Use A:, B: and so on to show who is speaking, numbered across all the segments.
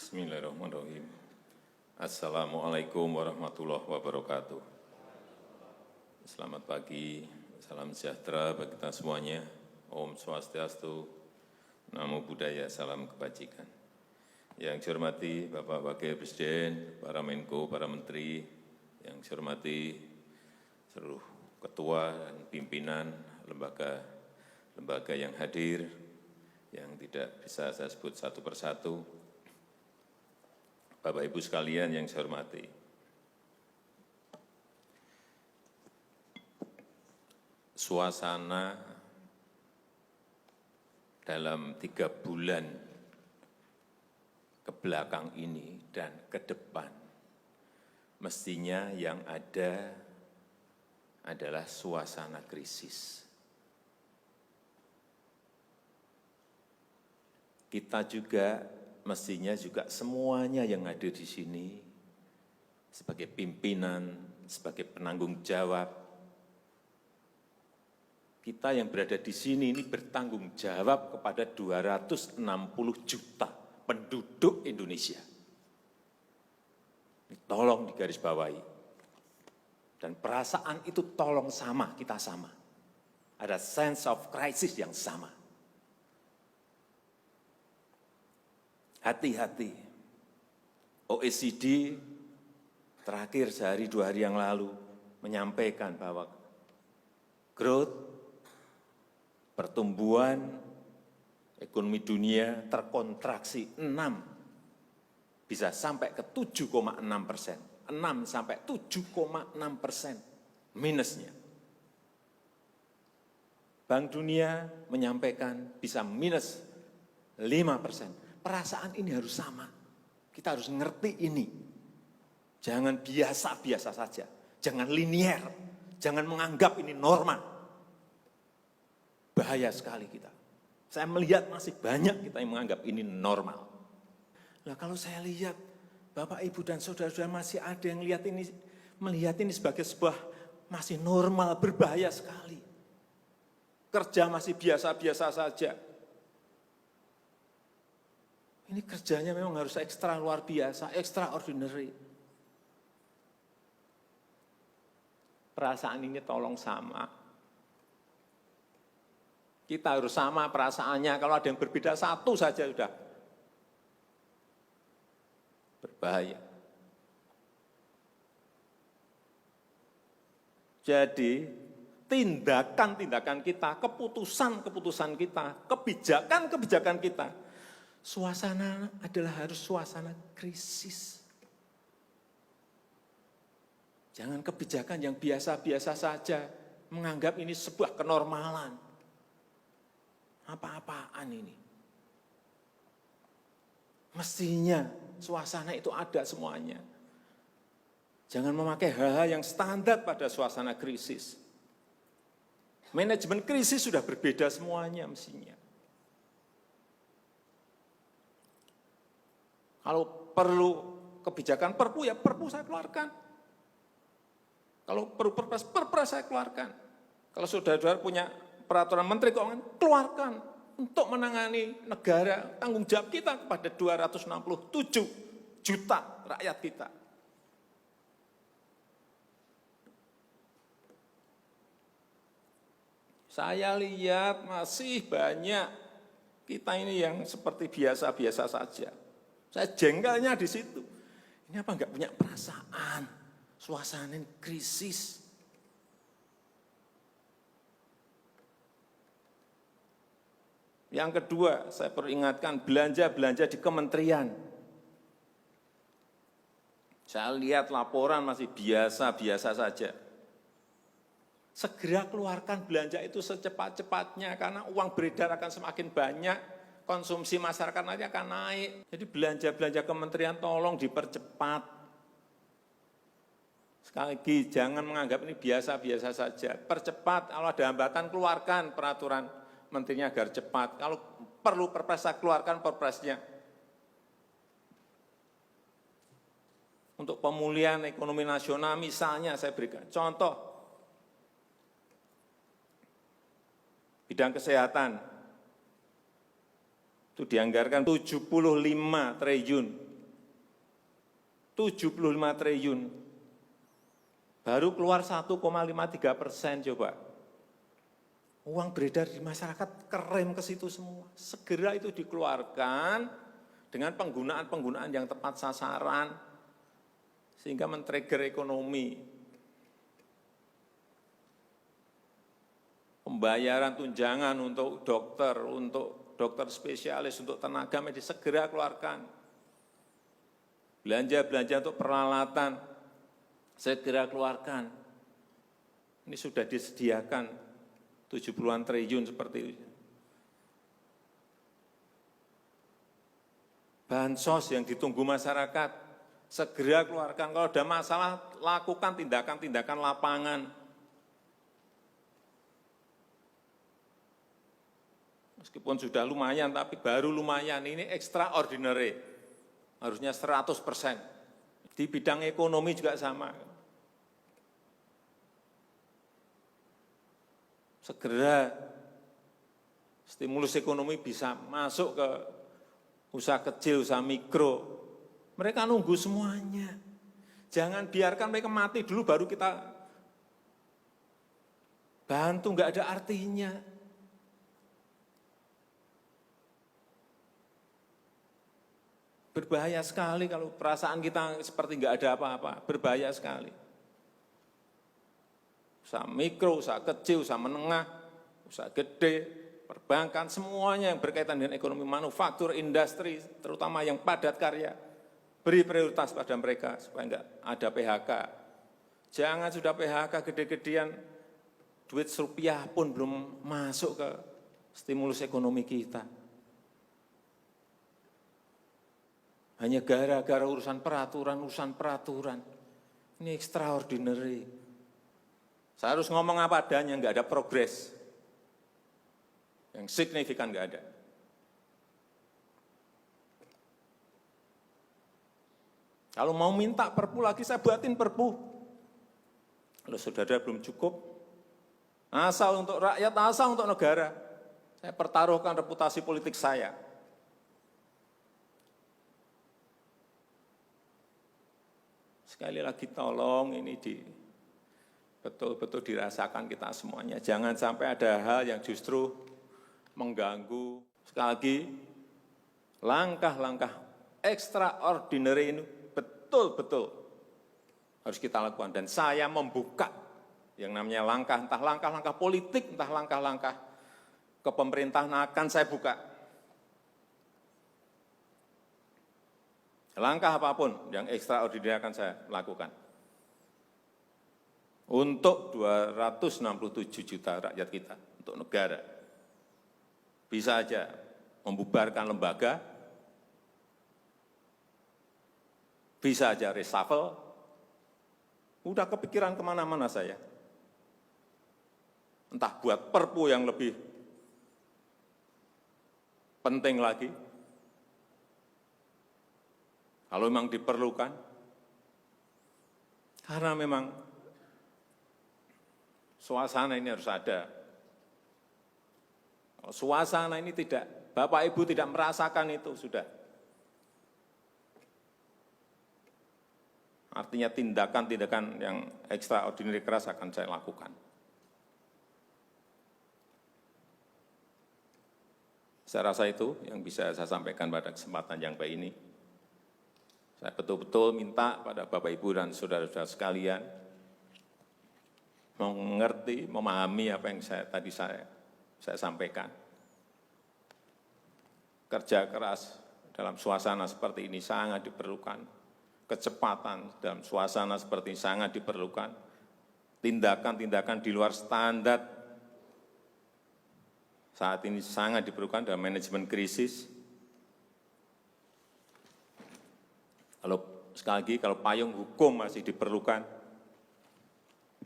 A: Bismillahirrahmanirrahim. Assalamualaikum warahmatullahi wabarakatuh. Selamat pagi, salam sejahtera bagi kita semuanya. Om Swastiastu, Namo Buddhaya, salam kebajikan. Yang saya hormati Bapak Wakil Presiden, para Menko, para Menteri, yang saya hormati seluruh ketua dan pimpinan lembaga yang hadir, yang tidak bisa saya sebut satu persatu. Bapak Ibu sekalian yang saya hormati, suasana dalam 3 bulan ke belakang ini dan ke depan, mestinya yang ada adalah suasana krisis. Kita juga mestinya juga semuanya yang hadir di sini sebagai pimpinan, sebagai penanggung jawab, kita yang berada di sini ini bertanggung jawab kepada 260 juta penduduk Indonesia. Ini tolong digarisbawahi. Dan perasaan itu tolong sama, kita sama. Ada sense of crisis yang sama. Hati-hati, OECD terakhir sehari 2 hari yang lalu menyampaikan bahwa growth, pertumbuhan ekonomi dunia terkontraksi 6, bisa sampai ke 7,6%, 6 sampai 7,6% minusnya. Bank Dunia menyampaikan bisa minus 5%. Perasaan ini harus sama. Kita harus ngerti ini. Jangan biasa-biasa saja. Jangan linier. Jangan menganggap ini normal. Bahaya sekali kita. Saya melihat masih banyak kita yang menganggap ini normal. Nah, kalau saya lihat Bapak, Ibu, dan saudara-saudara masih ada yang melihat ini sebagai sebuah masih normal, berbahaya sekali. Kerja masih biasa-biasa saja. Ini kerjanya memang harus ekstra luar biasa, extraordinary. Perasaan ini tolong sama. Kita harus sama perasaannya, kalau ada yang berbeda satu saja sudah berbahaya. Jadi, tindakan-tindakan kita, keputusan-keputusan kita, kebijakan-kebijakan kita, suasana adalah harus suasana krisis. Jangan kebijakan yang biasa-biasa saja, menganggap ini sebuah kenormalan. Apa-apaan ini? Mestinya suasana itu ada semuanya. Jangan memakai hal-hal yang standar pada suasana krisis. Manajemen krisis sudah berbeda semuanya mestinya. Kalau perlu kebijakan perpu, ya perpu saya keluarkan. Kalau perlu perpres saya keluarkan. Kalau saudara-saudara punya peraturan menteri keuangan, keluarkan untuk menangani negara, tanggung jawab kita kepada 267 juta rakyat kita. Saya lihat masih banyak kita ini yang seperti biasa-biasa saja. Saya jengkelnya di situ. Ini apa enggak punya perasaan? Suasana krisis. Yang kedua, saya peringatkan belanja-belanja di kementerian. Saya lihat laporan masih biasa-biasa saja. Segera keluarkan belanja itu secepat-cepatnya karena uang beredar akan semakin banyak. Konsumsi masyarakat nanti akan naik. Jadi belanja-belanja kementerian tolong dipercepat. Sekali lagi, jangan menganggap ini biasa-biasa saja. Percepat, kalau ada hambatan keluarkan peraturan menterinya agar cepat. Kalau perlu perpres, keluarkan perpresnya. Untuk pemulihan ekonomi nasional misalnya saya berikan contoh. Bidang kesehatan. Itu dianggarkan 75 triliun 75 triliun. Baru keluar 1,53% coba. Uang beredar di masyarakat kerem ke situ semua. Segera itu dikeluarkan dengan penggunaan yang tepat sasaran, sehingga men-trigger ekonomi. Pembayaran tunjangan untuk dokter spesialis, untuk tenaga medis segera keluarkan. Belanja-belanja untuk peralatan segera keluarkan. Ini sudah disediakan 70-an triliun seperti itu. Bansos yang ditunggu masyarakat, segera keluarkan. Kalau ada masalah, lakukan tindakan-tindakan lapangan. Meskipun sudah lumayan, tapi baru lumayan. Ini extraordinary. Harusnya 100%. Di bidang ekonomi juga sama. Segera stimulus ekonomi bisa masuk ke usaha kecil, usaha mikro. Mereka nunggu semuanya. Jangan biarkan mereka mati dulu baru kita bantu, nggak ada artinya. Berbahaya sekali kalau perasaan kita seperti nggak ada apa-apa, berbahaya sekali. Usaha mikro, usaha kecil, usaha menengah, usaha gede, perbankan, semuanya yang berkaitan dengan ekonomi manufaktur, industri, terutama yang padat karya, beri prioritas pada mereka supaya enggak ada PHK. Jangan sudah PHK gede-gedean, duit rupiah pun belum masuk ke stimulus ekonomi kita. Hanya gara-gara urusan peraturan. Ini extraordinary. Saya harus ngomong apa adanya, enggak ada progres. Yang signifikan enggak ada. Kalau mau minta perpu lagi, saya buatin perpu. Kalau saudara belum cukup, asal untuk rakyat, asal untuk negara. Saya pertaruhkan reputasi politik saya. Sekali lagi tolong ini betul-betul dirasakan kita semuanya. Jangan sampai ada hal yang justru mengganggu. Sekali lagi, langkah-langkah extraordinary ini betul-betul harus kita lakukan. Dan saya membuka yang namanya langkah, entah langkah-langkah politik, entah langkah-langkah kepemerintahan akan saya buka. Langkah apapun yang extraordinary akan saya lakukan. Untuk 267 juta rakyat kita, untuk negara. Bisa aja membubarkan lembaga, bisa aja reshuffle, udah kepikiran kemana-mana saya. Entah buat perpu yang lebih penting lagi, kalau memang diperlukan, karena memang suasana ini harus ada. Kalau suasana ini tidak, Bapak Ibu tidak merasakan itu, sudah. Artinya tindakan-tindakan yang extraordinary keras akan saya lakukan. Saya rasa itu yang bisa saya sampaikan pada kesempatan yang baik ini. Saya betul-betul minta pada Bapak Ibu dan saudara-saudara sekalian, mengerti, memahami apa yang tadi saya sampaikan. Kerja keras dalam suasana seperti ini sangat diperlukan. Kecepatan dalam suasana seperti ini sangat diperlukan. Tindakan-tindakan di luar standar saat ini sangat diperlukan dalam manajemen krisis. Kalau sekali lagi, kalau payung hukum masih diperlukan,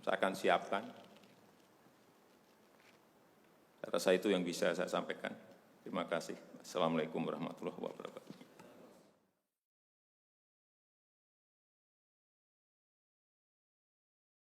A: saya akan siapkan. Saya rasa itu yang bisa saya sampaikan. Terima kasih. Assalamualaikum warahmatullahi wabarakatuh.